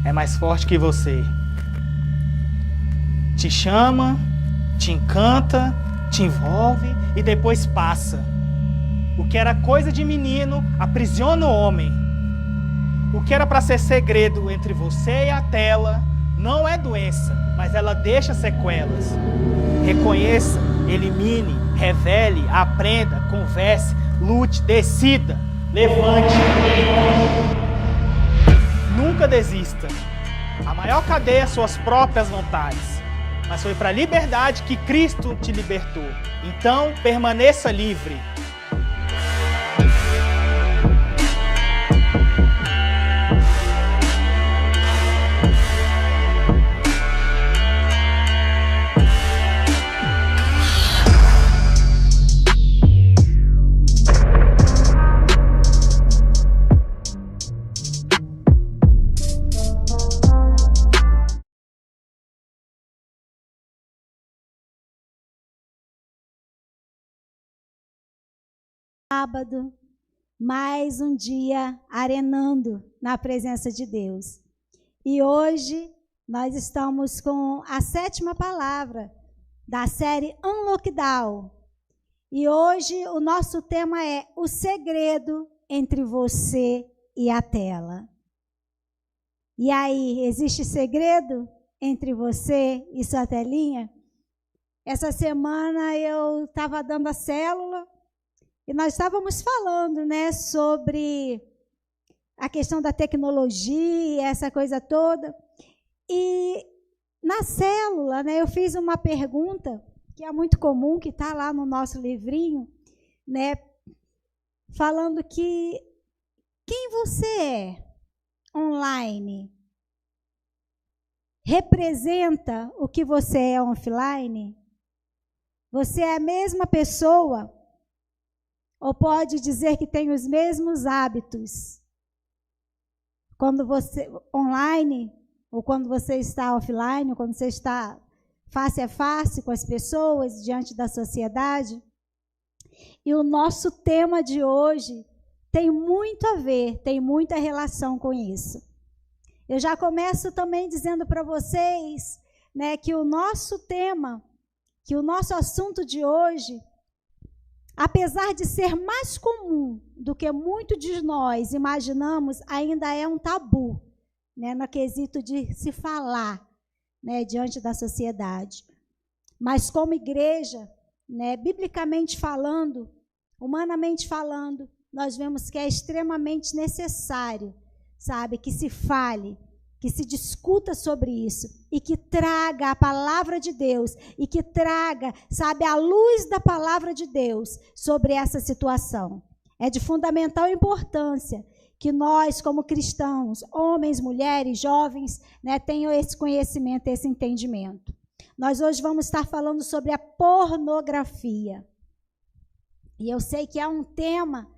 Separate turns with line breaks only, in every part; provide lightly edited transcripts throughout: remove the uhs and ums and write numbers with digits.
é mais forte que você. Te chama, te encanta, te envolve e depois passa. O que era coisa de menino aprisiona o homem. O que era para ser segredo entre você e a tela não é doença, mas ela deixa sequelas. Reconheça, elimine, revele, aprenda, converse, lute, decida, levante. Nunca desista. A maior cadeia é suas próprias vontades. Mas foi para a liberdade que Cristo te libertou. Então, permaneça livre.
Sábado, mais um dia arenando na presença de Deus. E hoje nós estamos com a 7ª palavra da série Unlockdown. E hoje o nosso tema é o segredo entre você e a tela. E aí, existe segredo entre você e sua telinha? Essa semana eu estava dando a célula e nós estávamos falando, né, sobre a questão da tecnologia, essa coisa toda. E na célula, né, eu fiz uma pergunta que é muito comum, que está lá no nosso livrinho, né, falando que quem você é online representa o que você é offline? Você é a mesma pessoa? Ou pode dizer que tem os mesmos hábitos quando você online, ou quando você está offline, ou quando você está face a face com as pessoas, diante da sociedade? E o nosso tema de hoje tem muito a ver, tem muita relação com isso. Eu já começo também dizendo para vocês, né, que o nosso tema, que o nosso assunto de hoje, apesar de ser mais comum do que muitos de nós imaginamos, ainda é um tabu, né, no quesito de se falar, né, diante da sociedade. Mas como igreja, né, biblicamente falando, humanamente falando, nós vemos que é extremamente necessário, sabe, que se fale, que se discuta sobre isso e que traga a palavra de Deus e que traga, sabe, a luz da palavra de Deus sobre essa situação. É de fundamental importância que nós, como cristãos, homens, mulheres, jovens, né, tenham esse conhecimento, esse entendimento. Nós hoje vamos estar falando sobre a pornografia. E eu sei que é um tema,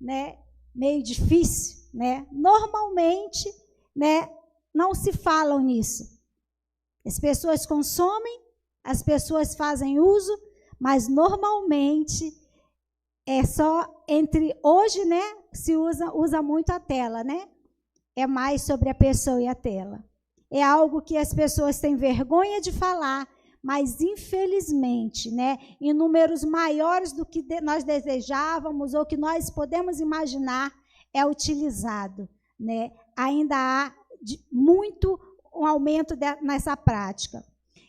né, meio difícil, né? Normalmente, né, não se falam nisso. As pessoas consomem, as pessoas fazem uso, mas normalmente é só entre hoje, né, se usa muito a tela, né? É mais sobre a pessoa e a tela. É algo que as pessoas têm vergonha de falar, mas infelizmente, né, em números maiores do que nós desejávamos ou que nós podemos imaginar, é utilizado, né? Ainda há muito um aumento nessa prática.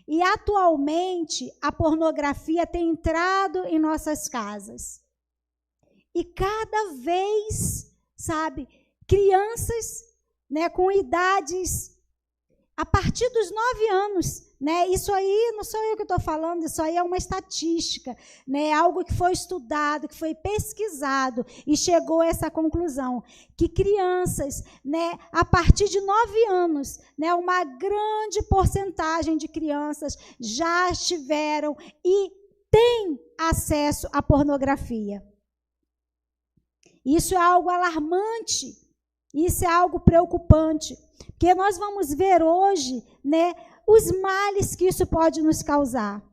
E atualmente a pornografia tem entrado em nossas casas. E cada vez, sabe, crianças, né, com idades a partir dos 9 anos, né? Isso aí não sou eu que estou falando, isso aí é uma estatística, né? Algo que foi estudado, que foi pesquisado e chegou a essa conclusão, que crianças, né, a partir de 9 anos, né, uma grande porcentagem de crianças já tiveram e têm acesso à pornografia. Isso é algo alarmante, isso é algo preocupante, porque nós vamos ver hoje, né, os males que isso pode nos causar.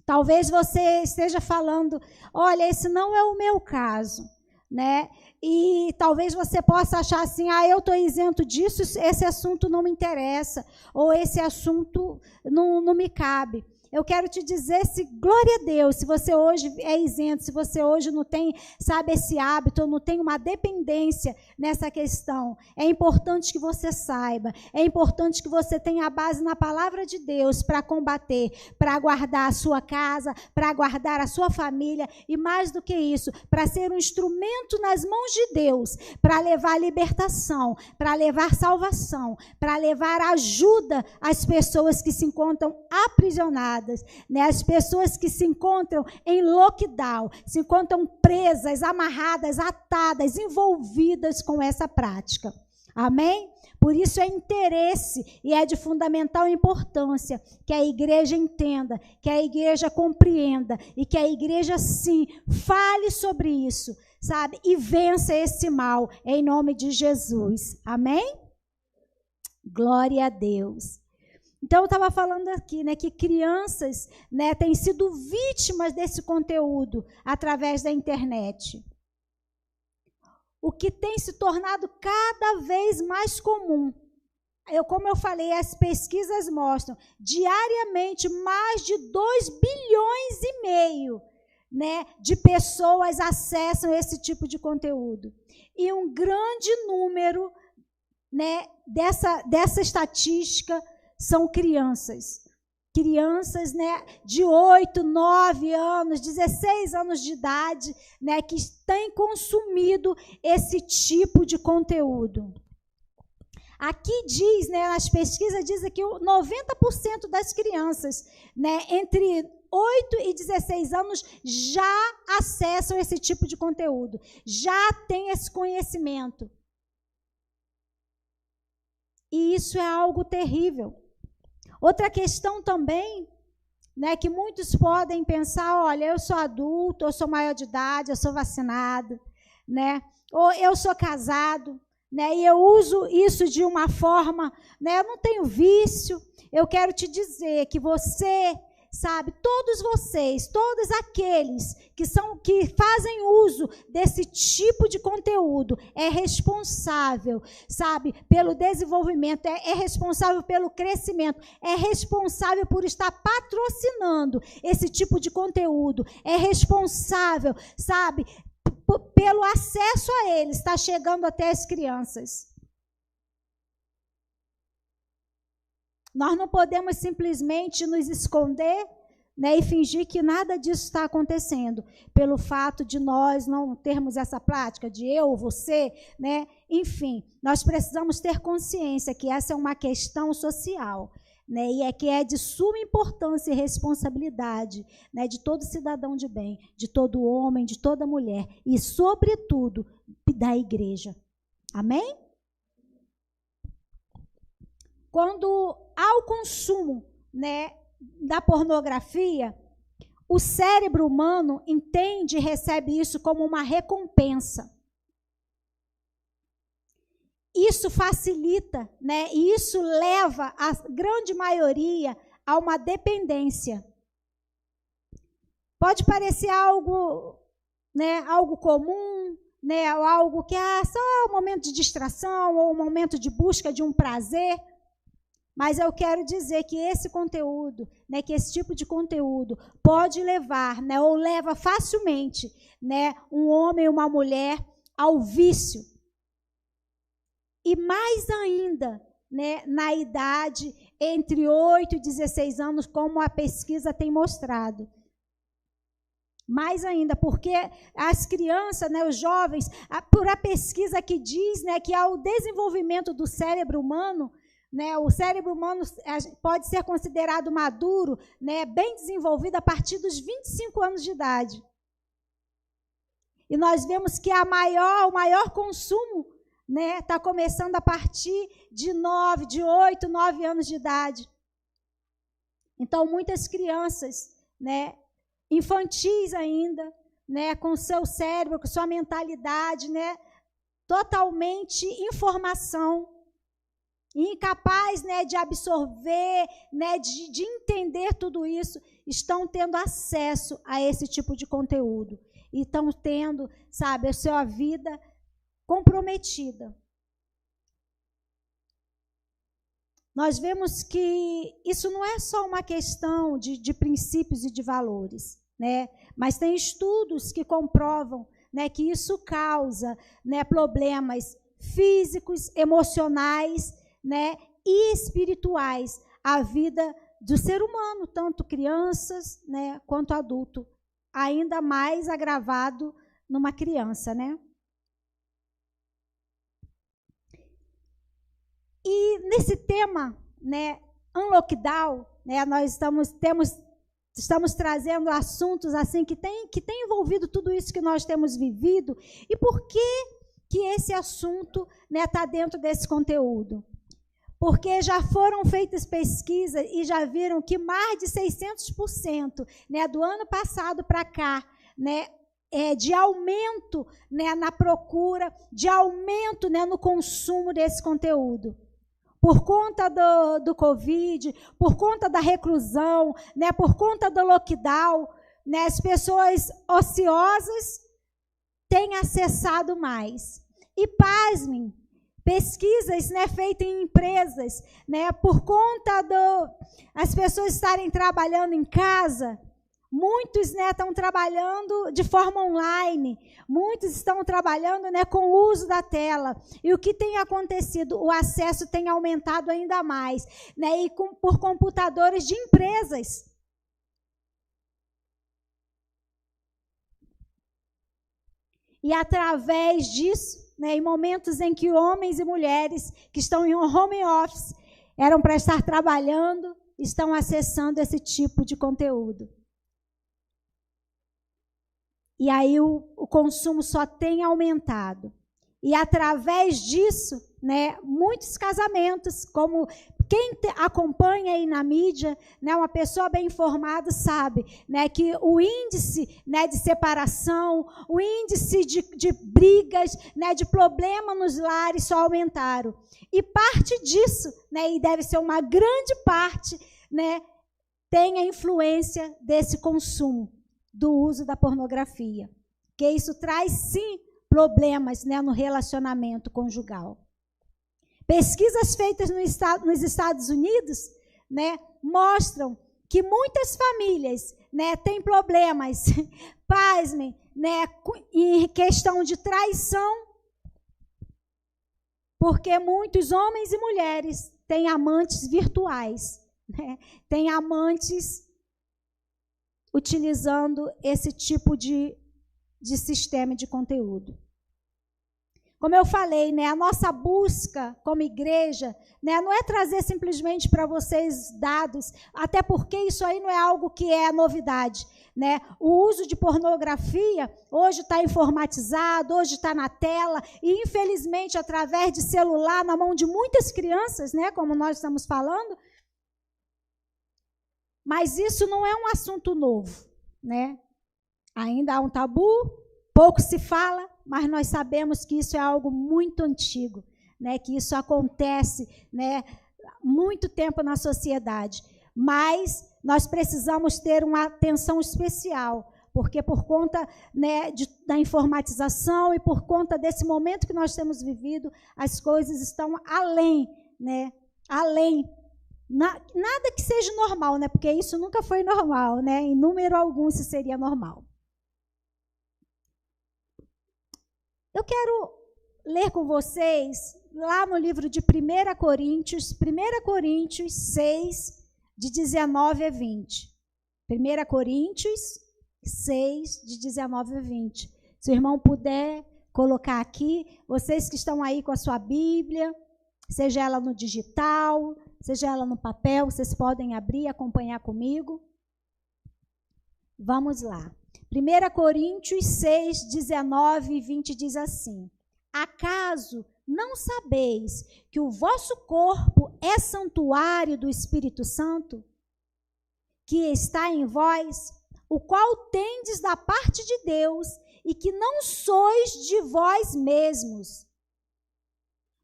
Talvez você esteja falando, olha, esse não é o meu caso, né? E talvez você possa achar assim, eu estou isento disso, esse assunto não me interessa, ou esse assunto não me cabe. Eu quero te dizer, glória a Deus, se você hoje é isento, se você hoje não tem, sabe, esse hábito, ou não tem uma dependência nessa questão, é importante que você saiba, é importante que você tenha a base na palavra de Deus para combater, para guardar a sua casa, para guardar a sua família, e mais do que isso, para ser um instrumento nas mãos de Deus, para levar libertação, para levar salvação, para levar ajuda às pessoas que se encontram aprisionadas, né? As pessoas que se encontram em lockdown, se encontram presas, amarradas, atadas, envolvidas com essa prática. Amém? Por isso é interesse e é de fundamental importância que a igreja entenda, que a igreja compreenda e que a igreja, sim, fale sobre isso, sabe? E vença esse mal em nome de Jesus. Amém? Glória a Deus. Então, eu estava falando aqui, né, que crianças, né, têm sido vítimas desse conteúdo através da internet. O que tem se tornado cada vez mais comum. Como eu falei, as pesquisas mostram, diariamente, mais de 2,5 bilhões, né, de pessoas acessam esse tipo de conteúdo. E um grande número, né, dessa estatística são crianças, né, de 8, 9 anos, 16 anos de idade, né, que têm consumido esse tipo de conteúdo. Aqui diz, né, nas pesquisas, diz que 90% das crianças, né, entre 8 e 16 anos já acessam esse tipo de conteúdo, já têm esse conhecimento. E isso é algo terrível. Outra questão também, né, que muitos podem pensar, olha, eu sou adulto, eu sou maior de idade, eu sou vacinado, né, ou eu sou casado, né, e eu uso isso de uma forma, né, eu não tenho vício. Eu quero te dizer que você, sabe, todos vocês, todos aqueles que fazem uso desse tipo de conteúdo, é responsável, sabe, pelo desenvolvimento, é responsável pelo crescimento, é responsável por estar patrocinando esse tipo de conteúdo, é responsável, sabe, pelo acesso a ele, está chegando até as crianças. Nós não podemos simplesmente nos esconder, né, e fingir que nada disso está acontecendo, pelo fato de nós não termos essa prática, de eu, você, né, enfim, nós precisamos ter consciência que essa é uma questão social, né, e que é de suma importância e responsabilidade, né, de todo cidadão de bem, de todo homem, de toda mulher, e, sobretudo, da igreja. Amém? Quando há o consumo, né, da pornografia, o cérebro humano entende e recebe isso como uma recompensa. Isso facilita, né, e isso leva a grande maioria a uma dependência. Pode parecer algo, né, algo comum, né, ou algo que só um momento de distração ou um momento de busca de um prazer. Mas eu quero dizer que esse conteúdo, né, que esse tipo de conteúdo pode levar, né, ou leva facilmente, né, um homem ou uma mulher ao vício. E mais ainda, né, na idade entre 8 e 16 anos, como a pesquisa tem mostrado. Mais ainda, porque as crianças, né, os jovens, por a pesquisa que diz, né, que há o desenvolvimento do cérebro humano, né, o cérebro humano pode ser considerado maduro, né, bem desenvolvido a partir dos 25 anos de idade. E nós vemos que o maior consumo, né, está começando a partir de 8, 9 anos de idade. Então, muitas crianças, né, infantis ainda, né, com seu cérebro, com sua mentalidade, né, totalmente informação, incapaz, né, de absorver, né, de entender tudo isso, estão tendo acesso a esse tipo de conteúdo. E estão tendo, sabe, a sua vida comprometida. Nós vemos que isso não é só uma questão de princípios e de valores, né? Mas tem estudos que comprovam, né, que isso causa, né, problemas físicos, emocionais, né, e espirituais à vida do ser humano, tanto crianças, né, quanto adulto, ainda mais agravado numa criança, né? E nesse tema, né, Unlockdown, né, nós estamos trazendo assuntos assim que tem envolvido tudo isso que nós temos vivido. E por que esse assunto, né, está dentro desse conteúdo? Porque já foram feitas pesquisas e já viram que mais de 600%, né, do ano passado para cá, né, de aumento, né, na procura, de aumento, né, no consumo desse conteúdo. Por conta do Covid, por conta da reclusão, né, por conta do lockdown, né, as pessoas ociosas têm acessado mais. E pasmem, pesquisas, né, feitas em empresas, né, por conta as pessoas estarem trabalhando em casa, muitos, né, estão trabalhando de forma online, muitos estão trabalhando, né, com o uso da tela. E o que tem acontecido? O acesso tem aumentado ainda mais, né, e por computadores de empresas. E através disso, né, em momentos em que homens e mulheres que estão em home office eram para estar trabalhando, estão acessando esse tipo de conteúdo. E aí o consumo só tem aumentado. E através disso, né, muitos casamentos, como quem acompanha aí na mídia, né, uma pessoa bem informada sabe, né, que o índice, né, de separação, o índice de brigas, né, de problema nos lares só aumentaram. E parte disso, né, e deve ser uma grande parte, né, tem a influência desse consumo, do uso da pornografia, que isso traz, sim, problemas, né, no relacionamento conjugal. Pesquisas feitas nos Estados Unidos, né, mostram que muitas famílias, né, têm problemas, pasmem, né, em questão de traição, porque muitos homens e mulheres têm amantes virtuais, né, têm amantes utilizando esse tipo de sistema de conteúdo. Como eu falei, né, a nossa busca como igreja, né, não é trazer simplesmente para vocês dados, até porque isso aí não é algo que é novidade. Né? O uso de pornografia hoje está informatizado, hoje está na tela, e infelizmente através de celular na mão de muitas crianças, né, como nós estamos falando. Mas isso não é um assunto novo, né? Ainda há um tabu, pouco se fala, mas nós sabemos que isso é algo muito antigo, né? Que isso acontece, né, muito tempo na sociedade. Mas nós precisamos ter uma atenção especial, porque por conta, né, da informatização e por conta desse momento que nós temos vivido, as coisas estão além, né? Além. Nada que seja normal, né? Porque isso nunca foi normal, né? Em número algum isso seria normal. Eu quero ler com vocês lá no livro de 1 Coríntios 6, de 19 a 20. 1 Coríntios 6, de 19 a 20. Se o irmão puder colocar aqui, vocês que estão aí com a sua Bíblia, seja ela no digital, seja ela no papel, vocês podem abrir e acompanhar comigo. Vamos lá. 1 Coríntios 6, 19 e 20 diz assim: acaso não sabeis que o vosso corpo é santuário do Espírito Santo, que está em vós, o qual tendes da parte de Deus, e que não sois de vós mesmos,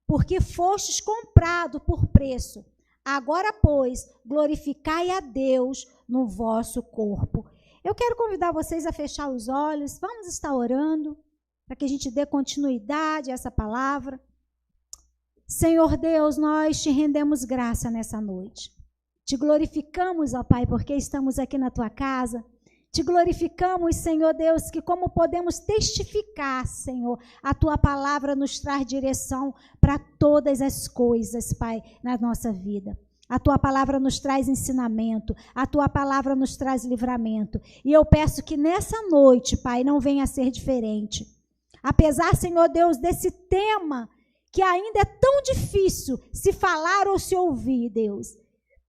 porque fostes comprado por preço. Agora, pois, glorificai a Deus no vosso corpo. Eu quero convidar vocês a fechar os olhos, vamos estar orando, para que a gente dê continuidade a essa palavra. Senhor Deus, nós te rendemos graça nessa noite. Te glorificamos, ó Pai, porque estamos aqui na tua casa. Te glorificamos, Senhor Deus, que como podemos testificar, Senhor, a tua palavra nos traz direção para todas as coisas, Pai, na nossa vida. A tua palavra nos traz ensinamento, a tua palavra nos traz livramento. E eu peço que nessa noite, Pai, não venha a ser diferente. Apesar, Senhor Deus, desse tema que ainda é tão difícil se falar ou se ouvir, Deus.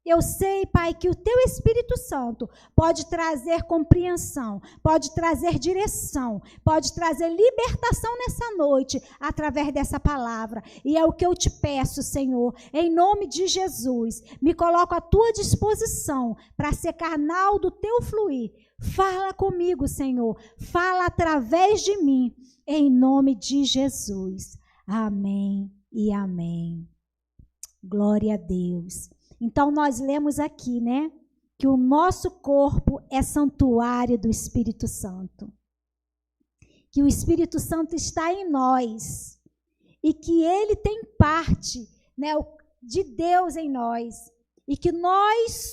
Eu sei, Pai, que o teu Espírito Santo pode trazer compreensão, pode trazer direção, pode trazer libertação nessa noite através dessa palavra. E é o que eu te peço, Senhor, em nome de Jesus. Me coloco à tua disposição para ser canal do teu fluir. Fala comigo, Senhor. Fala através de mim, em nome de Jesus. Amém e amém. Glória a Deus. Então, nós lemos aqui, né, que o nosso corpo é santuário do Espírito Santo. Que o Espírito Santo está em nós e que ele tem parte, né, de Deus em nós. E que nós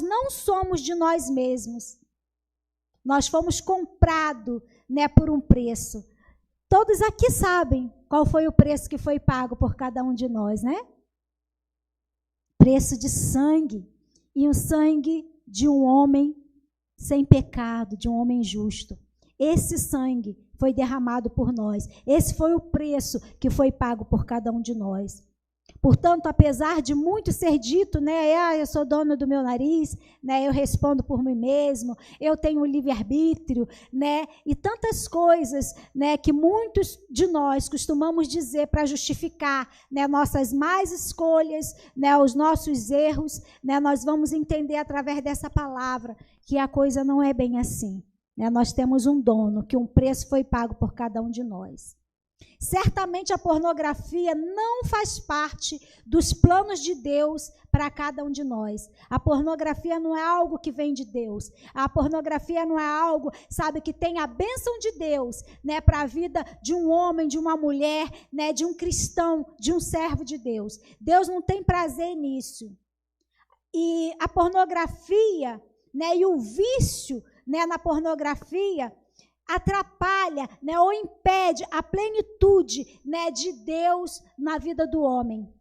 não somos de nós mesmos. Nós fomos comprados, né, por um preço. Todos aqui sabem qual foi o preço que foi pago por cada um de nós, né? Preço de sangue, e o sangue de um homem sem pecado, de um homem justo. Esse sangue foi derramado por nós. Esse foi o preço que foi pago por cada um de nós. Portanto, apesar de muito ser dito, né, eu sou dono do meu nariz, né, eu respondo por mim mesmo, eu tenho livre-arbítrio, né, e tantas coisas, né, que muitos de nós costumamos dizer para justificar, né, nossas más escolhas, né, os nossos erros, né, nós vamos entender através dessa palavra que a coisa não é bem assim, né, nós temos um dono, que um preço foi pago por cada um de nós. Certamente a pornografia não faz parte dos planos de Deus para cada um de nós. A pornografia não é algo que vem de Deus. A pornografia não é algo, sabe, que tem a bênção de Deus, né, para a vida de um homem, de uma mulher, né, de um cristão, de um servo de Deus. Deus não tem prazer nisso. E a pornografia, né, e o vício, né, na pornografia atrapalha, né, ou impede a plenitude, né, de Deus na vida do homem.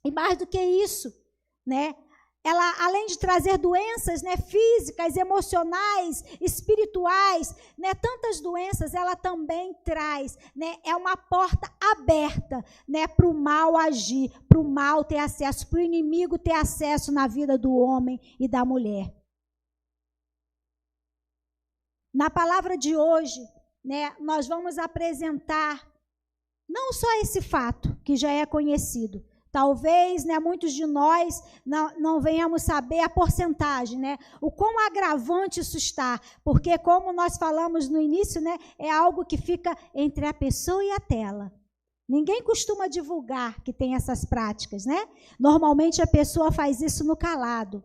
E mais do que isso, né, ela, além de trazer doenças, né, físicas, emocionais, espirituais, né, tantas doenças, ela também traz, né, é uma porta aberta, né, para o mal agir, para o mal ter acesso, para o inimigo ter acesso na vida do homem e da mulher. Na palavra de hoje, né, nós vamos apresentar não só esse fato, que já é conhecido. Talvez, né, muitos de nós não venhamos saber a porcentagem, né, o quão agravante isso está, porque como nós falamos no início, né, é algo que fica entre a pessoa e a tela. Ninguém costuma divulgar que tem essas práticas, né? Normalmente a pessoa faz isso no calado,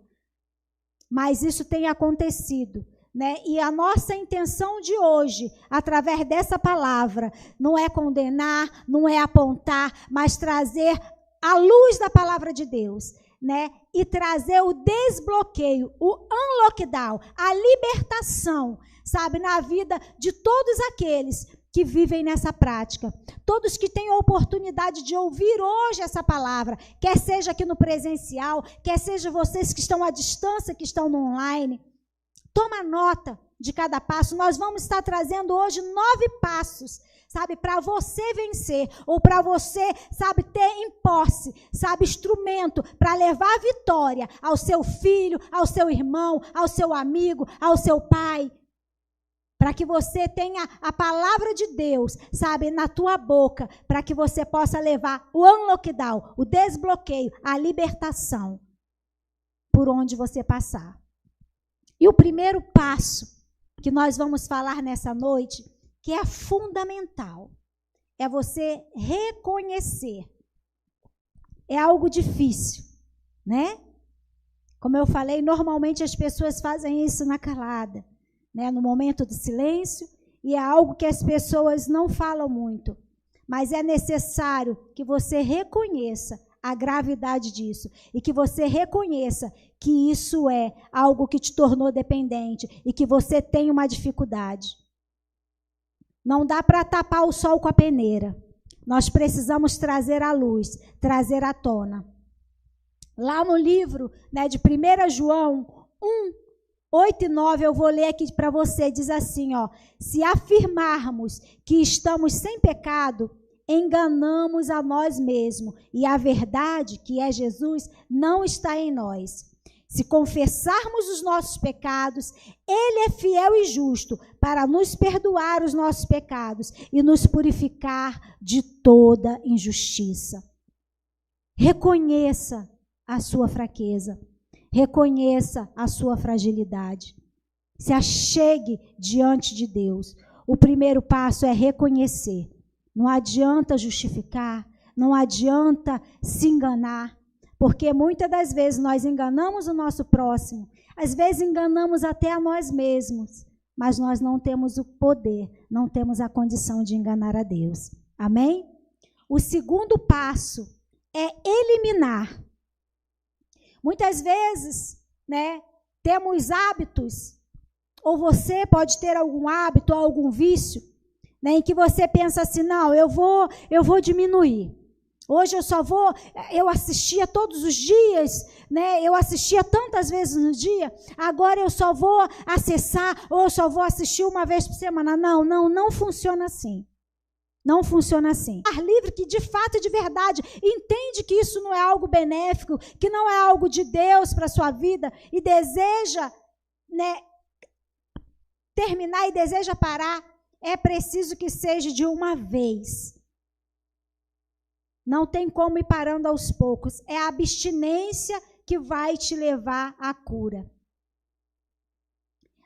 mas isso tem acontecido. Né? E a nossa intenção de hoje, através dessa palavra, não é condenar, não é apontar, mas trazer a luz da palavra de Deus, né? E trazer o desbloqueio, o unlockdown, a libertação, sabe, na vida de todos aqueles que vivem nessa prática. Todos que têm a oportunidade de ouvir hoje essa palavra, quer seja aqui no presencial, quer seja vocês que estão à distância, que estão no online. Toma nota de cada passo. Nós vamos estar trazendo hoje 9 passos, sabe, para você vencer, ou para você, sabe, ter em posse, sabe, instrumento para levar a vitória ao seu filho, ao seu irmão, ao seu amigo, ao seu pai. Para que você tenha a palavra de Deus, sabe, na tua boca, para que você possa levar o unlockdown, o desbloqueio, a libertação, por onde você passar. E o primeiro passo que nós vamos falar nessa noite, que é fundamental, é você reconhecer. É algo difícil, né? Como eu falei, normalmente as pessoas fazem isso na calada, né? No momento do silêncio, e é algo que as pessoas não falam muito, mas é necessário que você reconheça a gravidade disso e que você reconheça que isso é algo que te tornou dependente e que você tem uma dificuldade. Não dá para tapar o sol com a peneira. Nós precisamos trazer à luz, trazer à tona. Lá no livro, né, de 1 João 1, 8 e 9, eu vou ler aqui para você, diz assim, ó: se afirmarmos que estamos sem pecado, enganamos a nós mesmos, e a verdade, que é Jesus, não está em nós. Se confessarmos os nossos pecados, Ele é fiel e justo para nos perdoar os nossos pecados e nos purificar de toda injustiça. Reconheça a sua fraqueza. Reconheça a sua fragilidade. Se achegue diante de Deus. O primeiro passo é reconhecer. Não adianta justificar, não adianta se enganar, porque muitas das vezes nós enganamos o nosso próximo, às vezes enganamos até a nós mesmos, mas nós não temos o poder, não temos a condição de enganar a Deus. Amém? O segundo passo é eliminar. Muitas vezes, né, temos hábitos, ou você pode ter algum hábito, algum vício, né, em que você pensa assim, não, eu vou diminuir. Hoje eu assistia todos os dias, né, eu assistia tantas vezes no dia, agora eu só vou acessar, ou eu só vou assistir uma vez por semana. Não funciona assim. Não funciona assim. Ar livre que de fato, de verdade, entende que isso não é algo benéfico, que não é algo de Deus para a sua vida e deseja, né, terminar e deseja parar, é preciso que seja de uma vez. Não tem como ir parando aos poucos. É a abstinência que vai te levar à cura.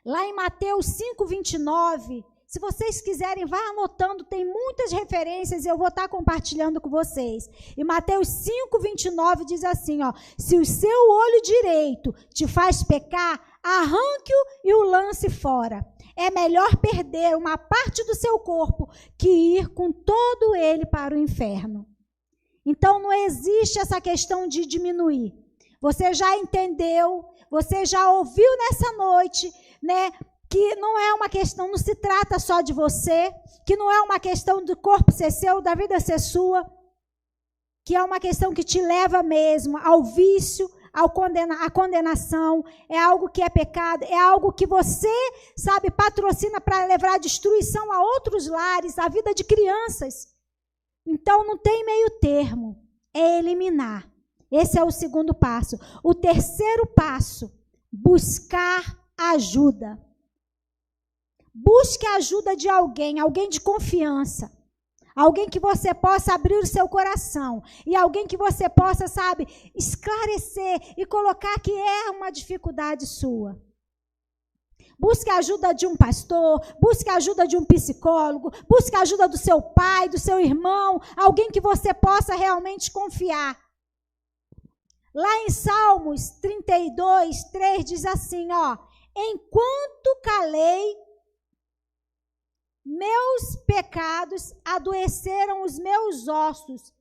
Lá em Mateus 5:29, se vocês quiserem, vá anotando, tem muitas referências e eu vou estar compartilhando com vocês. E Mateus 5:29 diz assim, ó: se o seu olho direito te faz pecar, arranque-o e o lance fora. É melhor perder uma parte do seu corpo que ir com todo ele para o inferno. Então não existe essa questão de diminuir. Você já entendeu, você já ouviu nessa noite, né? Que não é uma questão, não se trata só de você, que não é uma questão do corpo ser seu, da vida ser sua, que é uma questão que te leva mesmo ao vício, à condenação, é algo que é pecado, é algo que você, sabe, patrocina para levar a destruição a outros lares, a vida de crianças. Então não tem meio termo, é eliminar. Esse é o segundo passo. O terceiro passo, buscar ajuda. Busque a ajuda de alguém de confiança. Alguém que você possa abrir o seu coração. E alguém que você possa, sabe, esclarecer e colocar que é uma dificuldade sua. Busque a ajuda de um pastor, busque a ajuda de um psicólogo, busque a ajuda do seu pai, do seu irmão, alguém que você possa realmente confiar. Lá em Salmos 32, 3 diz assim, ó: enquanto calei, meus pecados adoeceram os meus ossos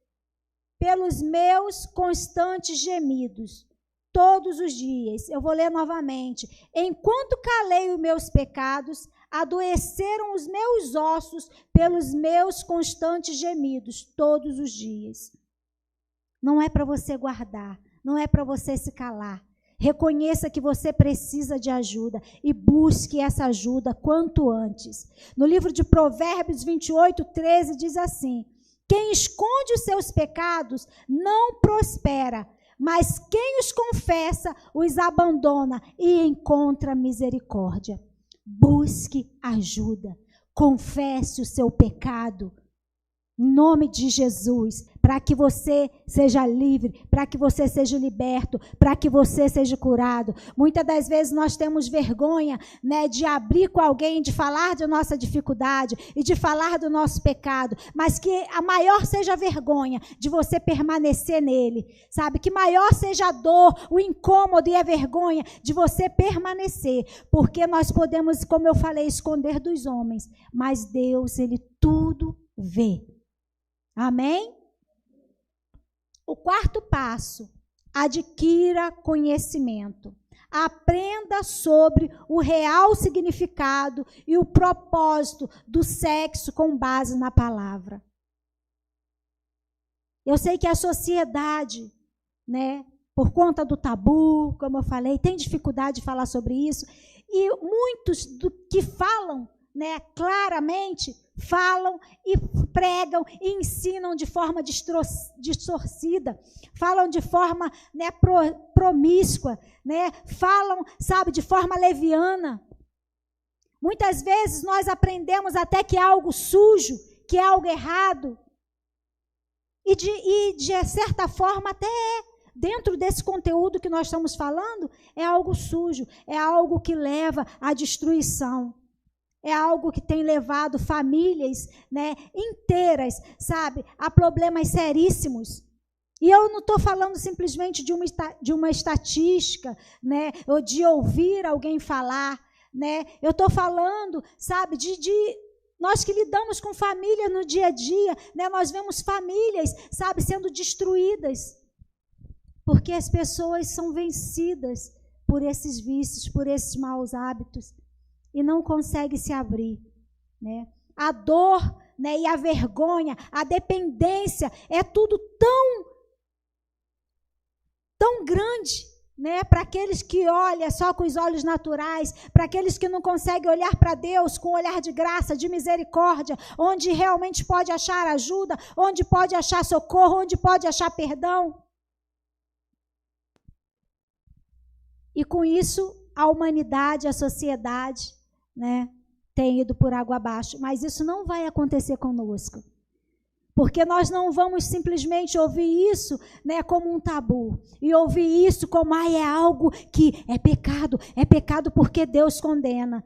pelos meus constantes gemidos. Todos os dias, eu vou ler novamente. Enquanto calei os meus pecados, adoeceram os meus ossos pelos meus constantes gemidos, todos os dias. Não é para você guardar, não é para você se calar. Reconheça que você precisa de ajuda e busque essa ajuda quanto antes. No livro de Provérbios 28, 13 diz assim: quem esconde os seus pecados não prospera, mas quem os confessa os abandona e encontra misericórdia. Busque ajuda, confesse o seu pecado. Em nome de Jesus, para que você seja livre, para que você seja liberto, para que você seja curado. Muitas das vezes nós temos vergonha, né, de abrir com alguém, de falar da nossa dificuldade e de falar do nosso pecado, mas que a maior seja a vergonha de você permanecer nele, sabe? Que maior seja a dor, o incômodo e a vergonha de você permanecer, porque nós podemos, como eu falei, esconder dos homens, mas Deus, Ele tudo vê. Amém? O quarto passo, adquira conhecimento. Aprenda sobre o real significado e o propósito do sexo com base na palavra. Eu sei que a sociedade, né, por conta do tabu, como eu falei, tem dificuldade de falar sobre isso, e muitos do que falam, né, claramente, falam e pregam e ensinam de forma distorcida, falam de forma, né, promíscua, né, falam, sabe, de forma leviana. Muitas vezes nós aprendemos até que é algo sujo, que é algo errado, e de certa forma até dentro desse conteúdo que nós estamos falando, é algo sujo, é algo que leva à destruição. É algo que tem levado famílias, né, inteiras, sabe, a problemas seríssimos. E eu não estou falando simplesmente de uma estatística, né, ou de ouvir alguém falar, né. Eu estou falando, sabe, de nós que lidamos com família no dia a dia, né, nós vemos famílias, sabe, sendo destruídas, porque as pessoas são vencidas por esses vícios, por esses maus hábitos. E não consegue se abrir, né? A dor, né, e a vergonha, a dependência, é tudo tão grande, né, para aqueles que olham só com os olhos naturais, para aqueles que não conseguem olhar para Deus com um olhar de graça, de misericórdia, onde realmente pode achar ajuda, onde pode achar socorro, onde pode achar perdão. E com isso, a humanidade, a sociedade, né, tem ido por água abaixo, mas isso não vai acontecer conosco, porque nós não vamos simplesmente ouvir isso, né, como um tabu, e ouvir isso como, é algo que é pecado porque Deus condena.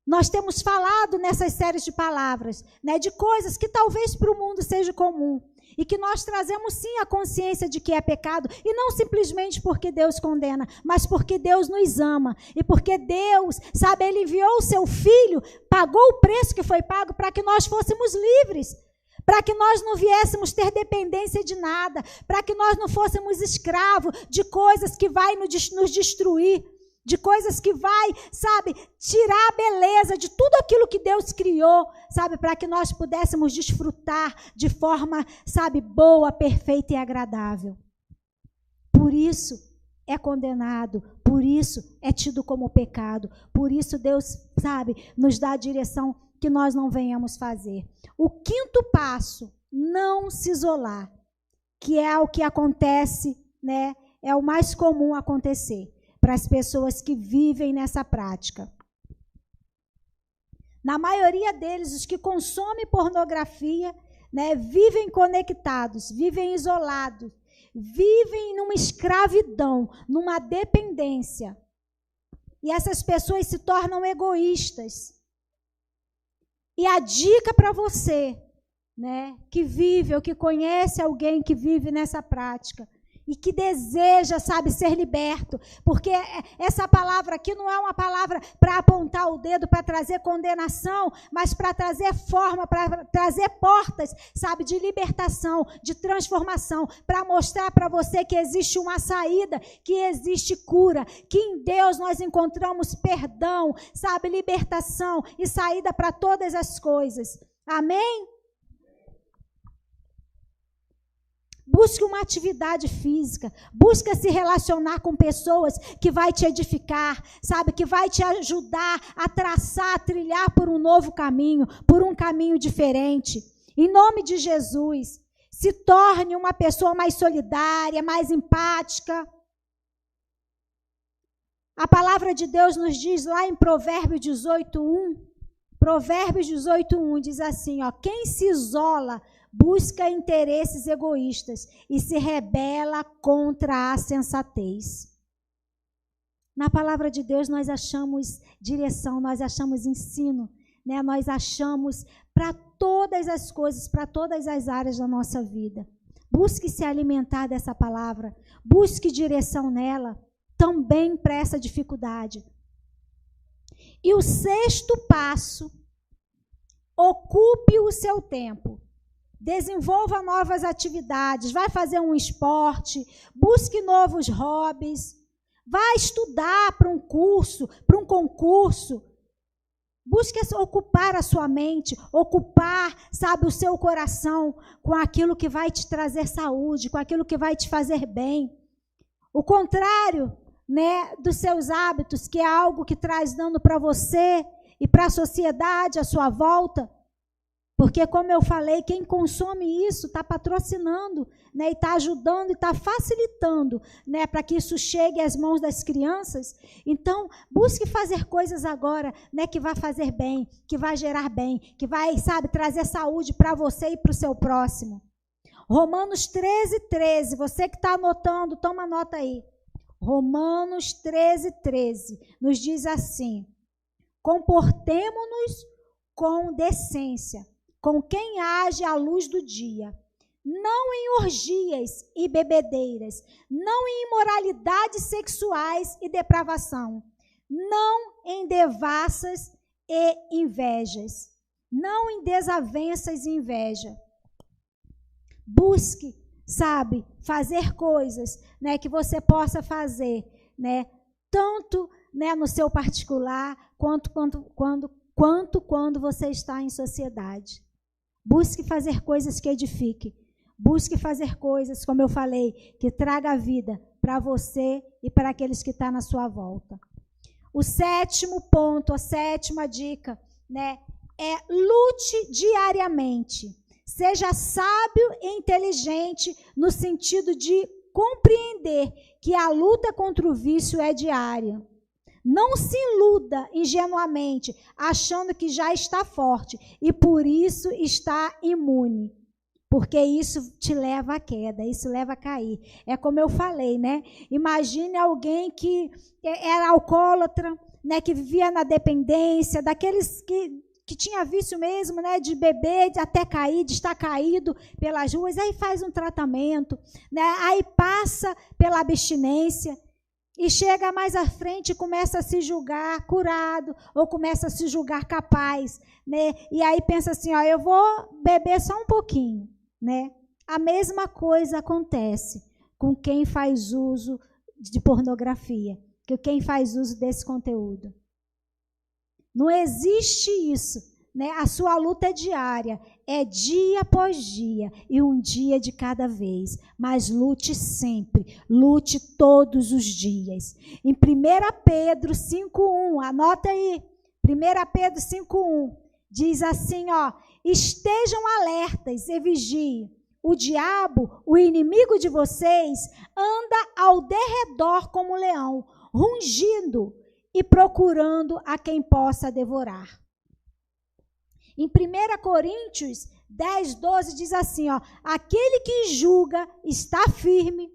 Nós temos falado nessas séries de palavras, né, de coisas que talvez para o mundo seja comum, e que nós trazemos sim a consciência de que é pecado, e não simplesmente porque Deus condena, mas porque Deus nos ama, e porque Deus, sabe, Ele enviou o seu Filho, pagou o preço que foi pago para que nós fôssemos livres, para que nós não viéssemos ter dependência de nada, para que nós não fôssemos escravos de coisas que vai nos destruir, de coisas que vai, sabe, tirar a beleza de tudo aquilo que Deus criou, sabe, para que nós pudéssemos desfrutar de forma, sabe, boa, perfeita e agradável. Por isso é condenado, por isso é tido como pecado, por isso Deus, sabe, nos dá a direção que nós não venhamos fazer. O quinto passo, não se isolar, que é o que acontece, né, é o mais comum acontecer para as pessoas que vivem nessa prática. Na maioria deles, os que consomem pornografia, né, vivem conectados, vivem isolados, vivem numa escravidão, numa dependência. E essas pessoas se tornam egoístas. E a dica para você, né, que vive ou que conhece alguém que vive nessa prática, e que deseja, sabe, ser liberto, porque essa palavra aqui não é uma palavra para apontar o dedo, para trazer condenação, mas para trazer forma, para trazer portas, sabe, de libertação, de transformação, para mostrar para você que existe uma saída, que existe cura, que em Deus nós encontramos perdão, sabe, libertação e saída para todas as coisas. Amém? Busque uma atividade física, busque se relacionar com pessoas que vai te edificar, sabe, que vai te ajudar a traçar, a trilhar por um novo caminho, por um caminho diferente. Em nome de Jesus, se torne uma pessoa mais solidária, mais empática. A palavra de Deus nos diz lá em Provérbios 18:1, Provérbios 18:1 diz assim, ó, quem se isola busca interesses egoístas e se rebela contra a sensatez. Na palavra de Deus nós achamos direção, nós achamos ensino, né? Nós achamos para todas as coisas, para todas as áreas da nossa vida. Busque se alimentar dessa palavra, busque direção nela, também para essa dificuldade. E o 6º passo, ocupe o seu tempo. Desenvolva novas atividades, vai fazer um esporte, busque novos hobbies, vai estudar para um curso, para um concurso. Busque ocupar a sua mente, ocupar, sabe, o seu coração com aquilo que vai te trazer saúde, com aquilo que vai te fazer bem. O contrário, né, dos seus hábitos, que é algo que traz dano para você e para a sociedade à sua volta. Porque, como eu falei, quem consome isso está patrocinando, né, e está ajudando e está facilitando, né, para que isso chegue às mãos das crianças. Então, busque fazer coisas agora, né, que vai fazer bem, que vai gerar bem, que vai, sabe, trazer saúde para você e para o seu próximo. Romanos 13:13, você que está anotando, toma nota aí. Romanos 13:13 nos diz assim: comportemo-nos com decência, com quem age à luz do dia, não em orgias e bebedeiras, não em imoralidades sexuais e depravação, não em devassas e invejas, não em desavenças e inveja. Busque, sabe, fazer coisas, né, que você possa fazer, né, tanto, né, no seu particular, quanto quando você está em sociedade. Busque fazer coisas que edifiquem. Busque fazer coisas, como eu falei, que traga vida para você e para aqueles que estão na sua volta. O 7º ponto, a 7ª dica, né, é lute diariamente. Seja sábio e inteligente no sentido de compreender que a luta contra o vício é diária. Não se iluda ingenuamente, achando que já está forte e por isso está imune. Porque isso te leva à queda, isso leva a cair. É como eu falei, né? Imagine alguém que era alcoólatra, né? Que vivia na dependência, daqueles que tinha vício mesmo, né? De beber, de até cair, de estar caído pelas ruas. Aí faz um tratamento, né? Aí passa pela abstinência. E chega mais à frente e começa a se julgar curado, ou começa a se julgar capaz, né? E aí pensa assim, ó, eu vou beber só um pouquinho, né? A mesma coisa acontece com quem faz uso de pornografia, que quem faz uso desse conteúdo. Não existe isso, né? A sua luta é diária, é dia após dia e um dia de cada vez. Mas lute sempre, lute todos os dias. Em 1 Pedro 5:1, anota aí, 1 Pedro 5:1, diz assim, ó, estejam alertas e vigiem. O diabo, o inimigo de vocês, anda ao derredor como um leão, rugindo e procurando a quem possa devorar. Em 1 Coríntios 10:12 diz assim, ó, aquele que julga está firme,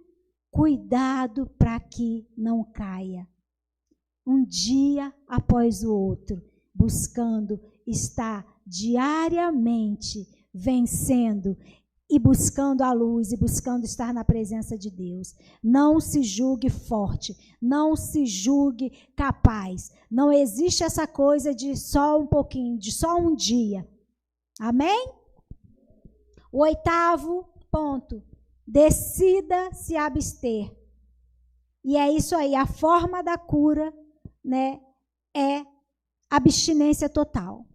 cuidado para que não caia. Um dia após o outro, buscando estar diariamente vencendo e buscando a luz e buscando estar na presença de Deus. Não se julgue forte, não se julgue capaz. Não existe essa coisa de só um pouquinho, de só um dia. Amém? O 8º ponto, decida se abster. E é isso aí, a forma da cura, né, é abstinência total.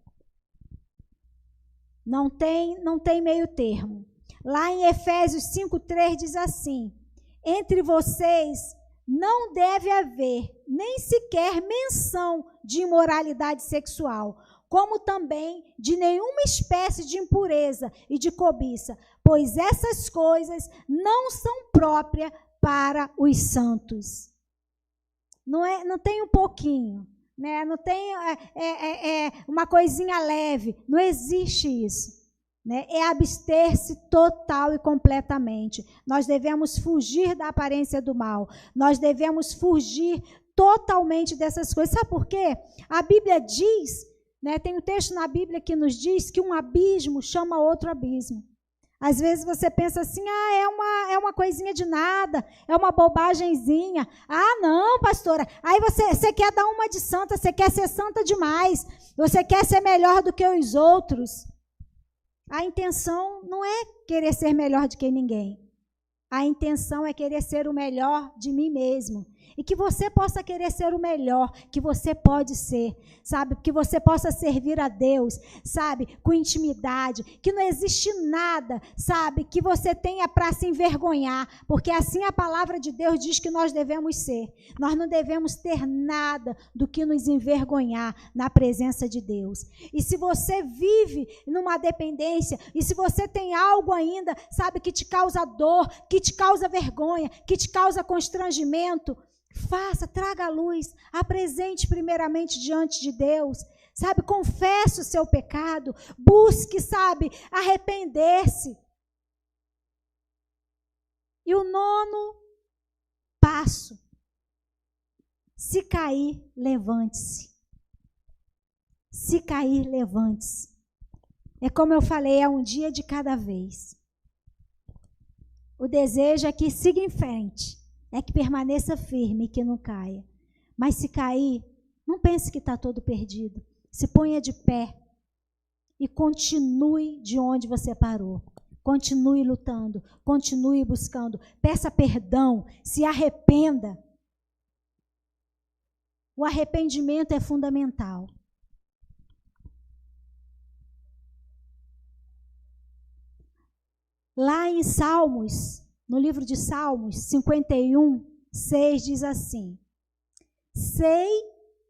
Não tem meio termo. Lá em Efésios 5:3 diz assim, entre vocês não deve haver nem sequer menção de imoralidade sexual, como também de nenhuma espécie de impureza e de cobiça, pois essas coisas não são próprias para os santos. Não tem um pouquinho, né? Não tem uma coisinha leve, não existe isso. né, é abster-se total e completamente. Nós devemos fugir da aparência do mal. Nós devemos fugir totalmente dessas coisas. Sabe por quê? A Bíblia diz, né, tem um texto na Bíblia que nos diz que um abismo chama outro abismo. Às vezes você pensa assim, é uma coisinha de nada, é uma bobagemzinha. Ah, não, pastora, aí você quer dar uma de santa, você quer ser santa demais, você quer ser melhor do que os outros. A intenção não é querer ser melhor do que ninguém. A intenção é querer ser o melhor de mim mesmo. E que você possa querer ser o melhor que você pode ser, sabe? Que você possa servir a Deus, sabe? Com intimidade, que não existe nada, sabe? Que você tenha para se envergonhar, porque assim a palavra de Deus diz que nós devemos ser. Nós não devemos ter nada do que nos envergonhar na presença de Deus. E se você vive numa dependência, e se você tem algo ainda, sabe? Que te causa dor, que te causa vergonha, que te causa constrangimento, faça, traga a luz, apresente primeiramente diante de Deus, sabe, confesse o seu pecado, busque, sabe, arrepender-se. E o 9º passo, se cair, levante-se. Se cair, levante-se. É como eu falei, é um dia de cada vez. O desejo é que siga em frente. É que permaneça firme e que não caia. Mas se cair, não pense que está todo perdido. Se ponha de pé e continue de onde você parou. Continue lutando, continue buscando. Peça perdão, se arrependa. O arrependimento é fundamental. Lá em Salmos, no livro de Salmos 51, 6 diz assim: sei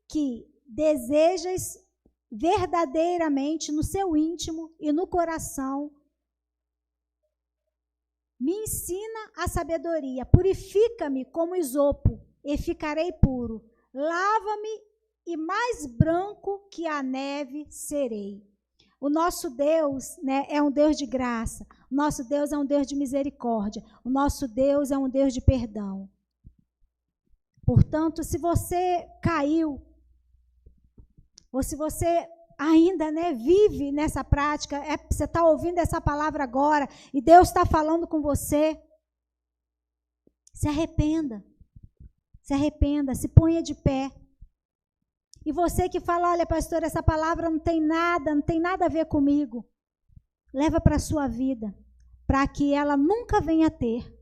que desejas verdadeiramente no seu íntimo e no coração, me ensina a sabedoria, purifica-me como isopo e ficarei puro, lava-me e mais branco que a neve serei. O nosso Deus, né, é um Deus de graça. O nosso Deus é um Deus de misericórdia. O nosso Deus é um Deus de perdão. Portanto, se você caiu, ou se você ainda, né, vive nessa prática, você está ouvindo essa palavra agora, e Deus está falando com você, se arrependa. Se arrependa, se ponha de pé. E você que fala, olha, pastor, essa palavra não tem nada a ver comigo. Leva para a sua vida, para que ela nunca venha a ter,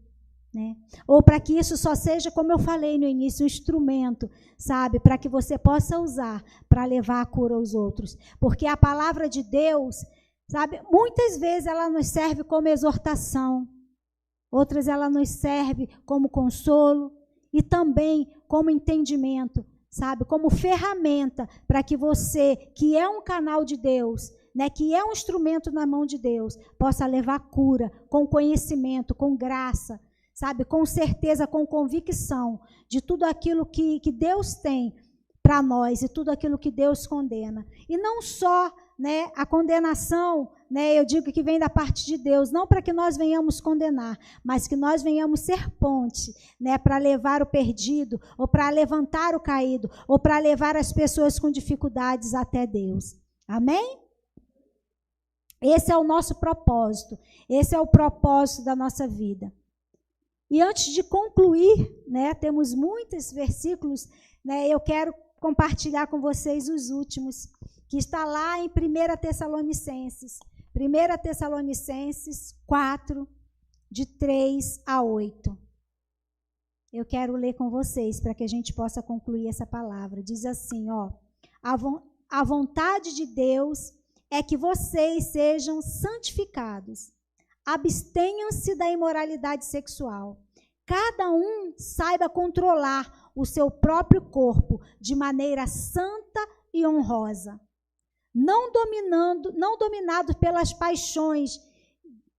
né? Ou para que isso só seja, como eu falei no início, um instrumento, sabe? Para que você possa usar para levar a cura aos outros. Porque a palavra de Deus, sabe? Muitas vezes ela nos serve como exortação, outras ela nos serve como consolo e também como entendimento, sabe, como ferramenta para que você, que é um canal de Deus, né, que é um instrumento na mão de Deus, possa levar cura com conhecimento, com graça, sabe, com certeza, com convicção de tudo aquilo que Deus tem para nós e tudo aquilo que Deus condena. E não só, né, a condenação, né, eu digo que vem da parte de Deus, não para que nós venhamos condenar, mas que nós venhamos ser ponte, né, para levar o perdido, ou para levantar o caído, ou para levar as pessoas com dificuldades até Deus. Amém? Esse é o nosso propósito, esse é o propósito da nossa vida. E antes de concluir, né, temos muitos versículos, né, eu quero compartilhar com vocês os últimos, que está lá em 1 Tessalonicenses. 1 Tessalonicenses 4, de 3 a 8. Eu quero ler com vocês, para que a gente possa concluir essa palavra. Diz assim, ó: a vontade de Deus é que vocês sejam santificados. Abstenham-se da imoralidade sexual. Cada um saiba controlar o seu próprio corpo de maneira santa e honrosa, não dominado pelas paixões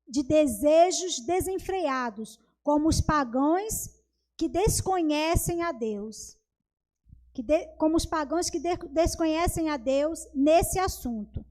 de desejos desenfreados, como os pagãos que desconhecem a Deus. Como os pagãos que desconhecem a Deus nesse assunto.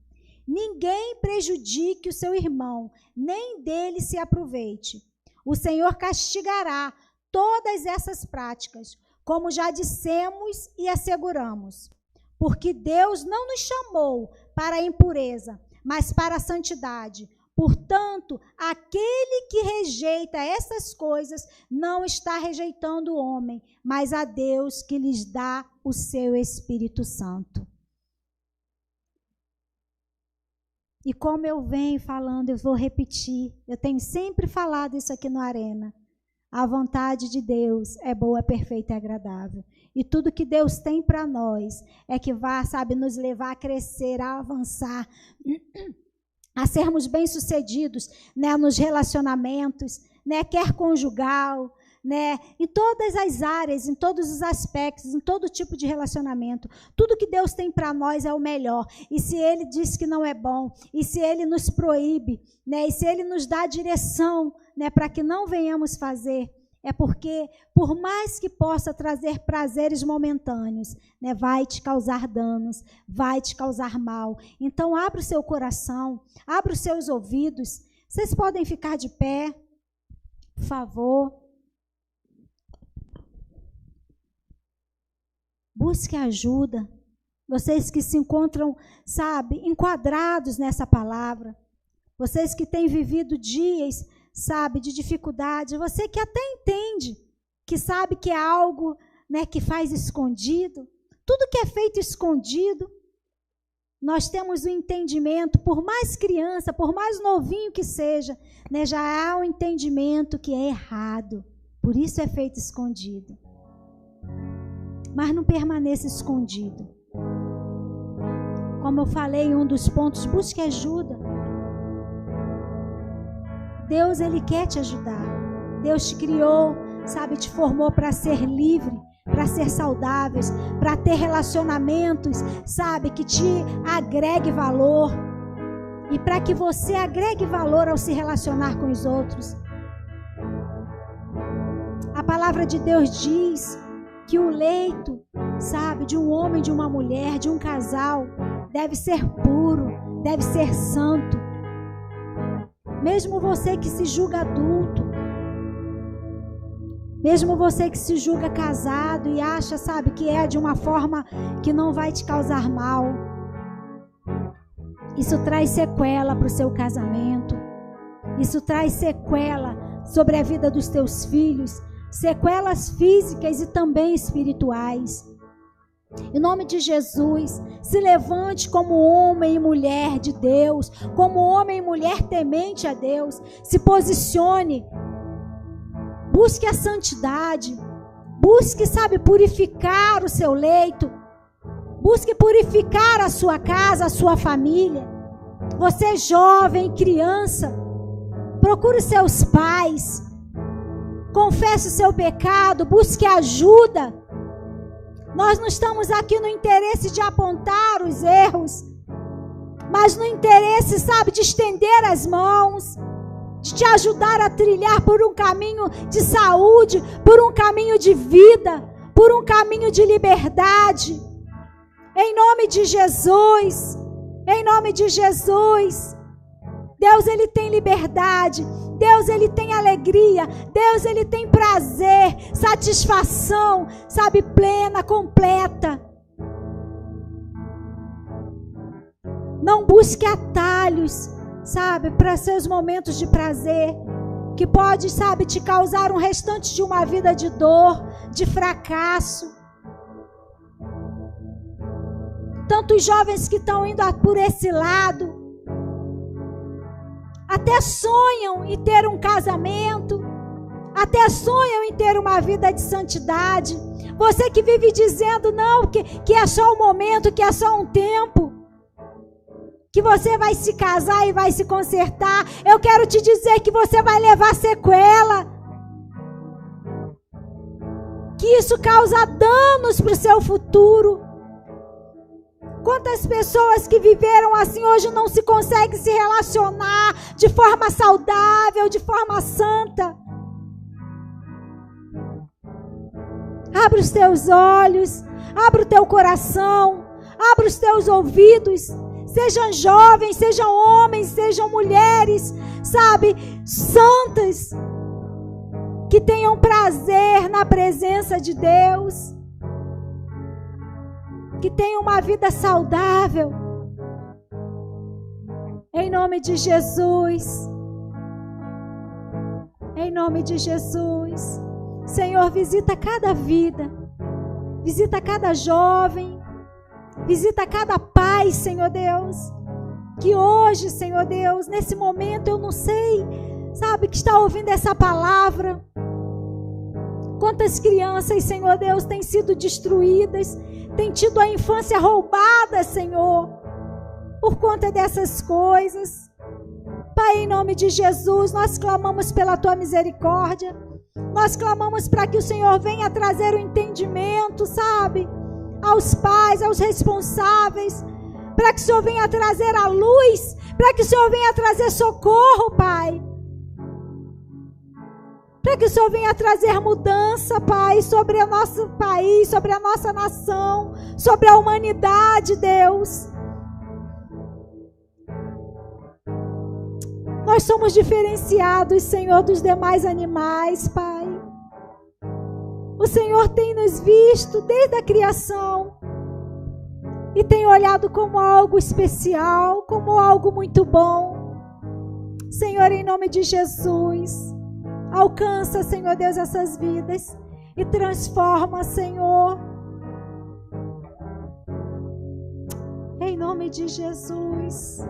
ninguém prejudique o seu irmão, nem dele se aproveite. O Senhor castigará todas essas práticas, como já dissemos e asseguramos. Porque Deus não nos chamou para a impureza, mas para a santidade. Portanto, aquele que rejeita essas coisas não está rejeitando o homem, mas a Deus que lhes dá o seu Espírito Santo. E como eu venho falando, eu vou repetir, eu tenho sempre falado isso aqui no Arena. A vontade de Deus é boa, perfeita e agradável. E tudo que Deus tem para nós é que vai, sabe, nos levar a crescer, a avançar, a sermos bem-sucedidos, né, nos relacionamentos, né, quer conjugal, né, em todas as áreas, em todos os aspectos, em todo tipo de relacionamento. Tudo que Deus tem para nós é o melhor. E se Ele diz que não é bom, e se Ele nos proíbe, né, e se Ele nos dá direção, né, para que não venhamos fazer, é porque, por mais que possa trazer prazeres momentâneos, né, vai te causar danos, vai te causar mal. Então, abra o seu coração, abra os seus ouvidos. Vocês podem ficar de pé, por favor. Busque ajuda. Vocês que se encontram, sabe, enquadrados nessa palavra. Vocês que têm vivido dias, sabe, de dificuldade. Você que até entende, que sabe que é algo, né, que faz escondido. Tudo que é feito escondido, nós temos o entendimento, por mais criança, por mais novinho que seja, né, já há um entendimento que é errado. Por isso é feito escondido. Mas não permaneça escondido. Como eu falei em um dos pontos, busque ajuda. Deus, Ele quer te ajudar. Deus te criou, sabe, te formou para ser livre, para ser saudáveis, para ter relacionamentos, sabe, que te agregue valor. E para que você agregue valor ao se relacionar com os outros. A palavra de Deus diz que o leito, sabe, de um homem, de uma mulher, de um casal, deve ser puro, deve ser santo. Mesmo você que se julga adulto, mesmo você que se julga casado e acha, sabe, que é de uma forma que não vai te causar mal, isso traz sequela para o seu casamento, isso traz sequela sobre a vida dos teus filhos, sequelas físicas e também espirituais. Em nome de Jesus, se levante como homem e mulher de Deus, como homem e mulher temente a Deus. Se posicione, busque a santidade, busque, sabe, purificar o seu leito, busque purificar a sua casa, a sua família. Você jovem, criança, procure seus pais, confesse o seu pecado, busque ajuda. Nós não estamos aqui no interesse de apontar os erros, mas no interesse, sabe, de estender as mãos, de te ajudar a trilhar por um caminho de saúde, por um caminho de vida, por um caminho de liberdade. Em nome de Jesus, em nome de Jesus. Deus, Ele tem liberdade. Deus, Ele tem alegria. Deus, Ele tem prazer, satisfação, sabe, plena, completa. Não busque atalhos, sabe, para seus momentos de prazer, que pode, sabe, te causar um restante de uma vida de dor, de fracasso. Tantos jovens que estão indo por esse lado, até sonham em ter um casamento, até sonham em ter uma vida de santidade. Você que vive dizendo não, que é só um momento, que é só um tempo, que você vai se casar e vai se consertar, eu quero te dizer que você vai levar sequela, que isso causa danos para o seu futuro. Quantas pessoas que viveram assim hoje não se conseguem se relacionar de forma saudável, de forma santa? Abre os teus olhos, abre o teu coração, abre os teus ouvidos. Sejam jovens, sejam homens, sejam mulheres, sabe, santas, que tenham prazer na presença de Deus, que tenham uma vida saudável, em nome de Jesus, em nome de Jesus. Senhor, visita cada vida, visita cada jovem, visita cada pai, Senhor Deus, que hoje, Senhor Deus, nesse momento eu não sei, sabe, que está ouvindo essa palavra. Quantas crianças, Senhor Deus, têm sido destruídas, têm tido a infância roubada, Senhor, por conta dessas coisas. Pai, em nome de Jesus, nós clamamos pela Tua misericórdia, nós clamamos para que o Senhor venha trazer o entendimento, sabe, aos pais, aos responsáveis, para que o Senhor venha trazer a luz, para que o Senhor venha trazer socorro, Pai, para que o Senhor venha trazer mudança, Pai, sobre o nosso país, sobre a nossa nação, sobre a humanidade, Deus. Nós somos diferenciados, Senhor, dos demais animais, Pai. O Senhor tem nos visto desde a criação e tem olhado como algo especial, como algo muito bom. Senhor, em nome de Jesus, alcança, Senhor Deus, essas vidas e transforma, Senhor. Em nome de Jesus.